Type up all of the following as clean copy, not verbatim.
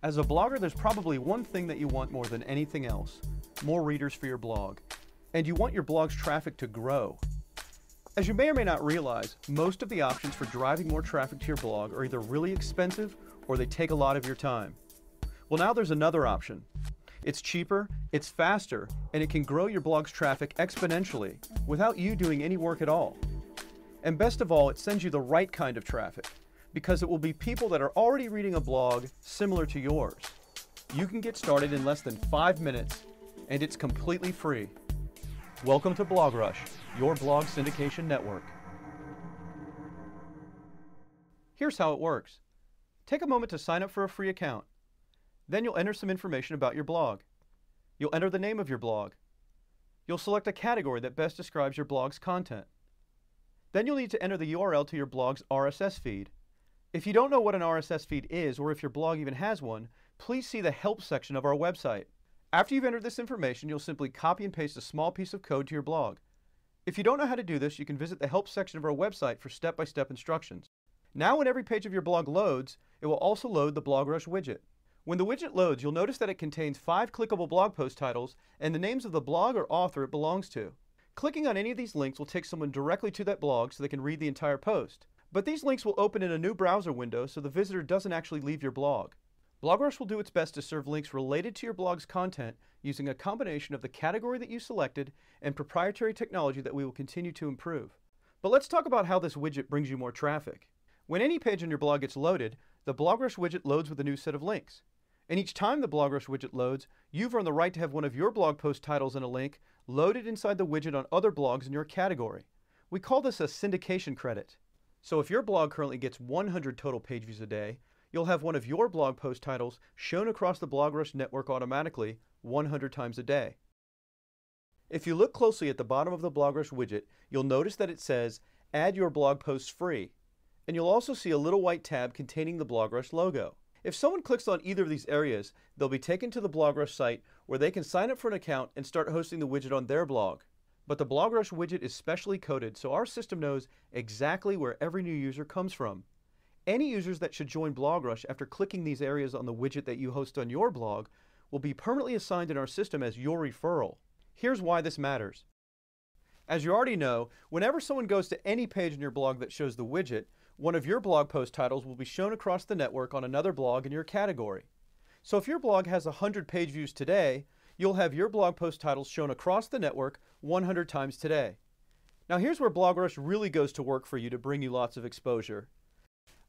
As a blogger, there's probably one thing that you want more than anything else: more readers for your blog. And you want your blog's traffic to grow. As you may or may not realize, most of the options for driving more traffic to your blog are either really expensive or they take a lot of your time. Well, now there's another option. It's cheaper, it's faster, and it can grow your blog's traffic exponentially without you doing any work at all. And best of all, it sends you the right kind of traffic, because it will be people that are already reading a blog similar to yours. You can get started in less than 5 minutes, and it's completely free. Welcome to BlogRush, your blog syndication network. Here's how it works. Take a moment to sign up for a free account. Then you'll enter some information about your blog. You'll enter the name of your blog. You'll select a category that best describes your blog's content. Then you'll need to enter the URL to your blog's RSS feed. If you don't know what an RSS feed is, or if your blog even has one, please see the help section of our website. After you've entered this information, you'll simply copy and paste a small piece of code to your blog. If you don't know how to do this, you can visit the help section of our website for step-by-step instructions. Now when every page of your blog loads, it will also load the BlogRush widget. When the widget loads, you'll notice that it contains 5 clickable blog post titles and the names of the blog or author it belongs to. Clicking on any of these links will take someone directly to that blog so they can read the entire post. But these links will open in a new browser window so the visitor doesn't actually leave your blog. BlogRush will do its best to serve links related to your blog's content using a combination of the category that you selected and proprietary technology that we will continue to improve. But let's talk about how this widget brings you more traffic. When any page on your blog gets loaded, the BlogRush widget loads with a new set of links. And each time the BlogRush widget loads, you've earned the right to have one of your blog post titles and a link loaded inside the widget on other blogs in your category. We call this a syndication credit. So if your blog currently gets 100 total page views a day, you'll have one of your blog post titles shown across the BlogRush network automatically 100 times a day. If you look closely at the bottom of the BlogRush widget, you'll notice that it says, "Add your blog posts free." And you'll also see a little white tab containing the BlogRush logo. If someone clicks on either of these areas, they'll be taken to the BlogRush site where they can sign up for an account and start hosting the widget on their blog. But the BlogRush widget is specially coded, so our system knows exactly where every new user comes from. Any users that should join BlogRush after clicking these areas on the widget that you host on your blog will be permanently assigned in our system as your referral. Here's why this matters. As you already know, whenever someone goes to any page in your blog that shows the widget, one of your blog post titles will be shown across the network on another blog in your category. So if your blog has 100 page views today, you'll have your blog post titles shown across the network 100 times today. Now here's where BlogRush really goes to work for you to bring you lots of exposure.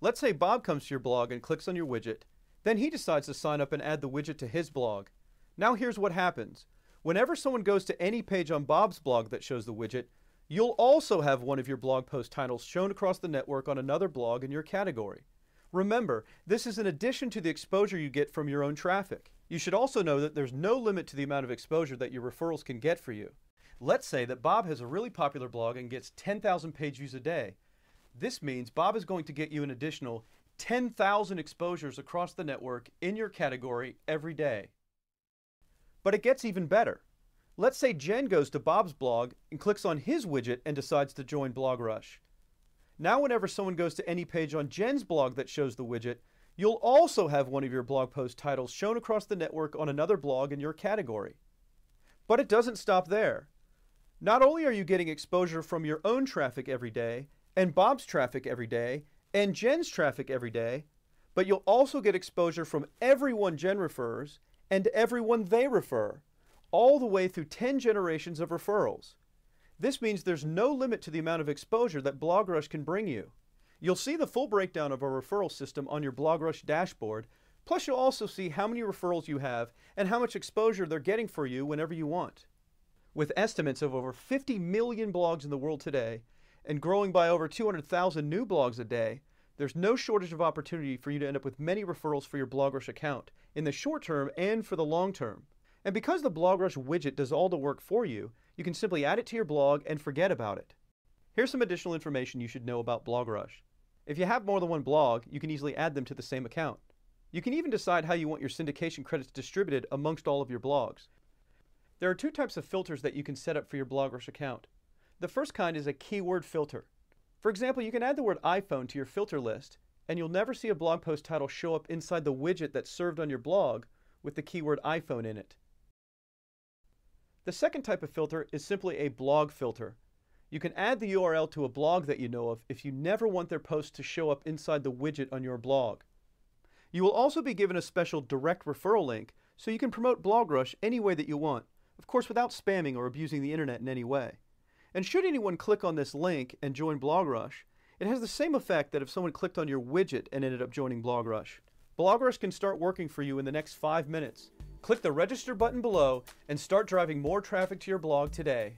Let's say Bob comes to your blog and clicks on your widget. Then he decides to sign up and add the widget to his blog. Now here's what happens. Whenever someone goes to any page on Bob's blog that shows the widget, you'll also have one of your blog post titles shown across the network on another blog in your category. Remember, this is in addition to the exposure you get from your own traffic. You should also know that there's no limit to the amount of exposure that your referrals can get for you. Let's say that Bob has a really popular blog and gets 10,000 page views a day. This means Bob is going to get you an additional 10,000 exposures across the network in your category every day. But it gets even better. Let's say Jen goes to Bob's blog and clicks on his widget and decides to join BlogRush. Now whenever someone goes to any page on Jen's blog that shows the widget, you'll also have one of your blog post titles shown across the network on another blog in your category. But it doesn't stop there. Not only are you getting exposure from your own traffic every day, and Bob's traffic every day, and Jen's traffic every day, but you'll also get exposure from everyone Jen refers and everyone they refer, all the way through 10 generations of referrals. This means there's no limit to the amount of exposure that BlogRush can bring you. You'll see the full breakdown of our referral system on your BlogRush dashboard, plus you'll also see how many referrals you have and how much exposure they're getting for you whenever you want. With estimates of over 50 million blogs in the world today, and growing by over 200,000 new blogs a day, there's no shortage of opportunity for you to end up with many referrals for your BlogRush account, in the short term and for the long term. And because the BlogRush widget does all the work for you, you can simply add it to your blog and forget about it. Here's some additional information you should know about BlogRush. If you have more than one blog, you can easily add them to the same account. You can even decide how you want your syndication credits distributed amongst all of your blogs. There are 2 types of filters that you can set up for your BlogRush account. The first kind is a keyword filter. For example, you can add the word iPhone to your filter list, and you'll never see a blog post title show up inside the widget that's served on your blog with the keyword iPhone in it. The second type of filter is simply a blog filter. You can add the URL to a blog that you know of if you never want their posts to show up inside the widget on your blog. You will also be given a special direct referral link so you can promote BlogRush any way that you want, of course without spamming or abusing the internet in any way. And should anyone click on this link and join BlogRush, it has the same effect that if someone clicked on your widget and ended up joining BlogRush. BlogRush can start working for you in the next 5 minutes. Click the register button below and start driving more traffic to your blog today.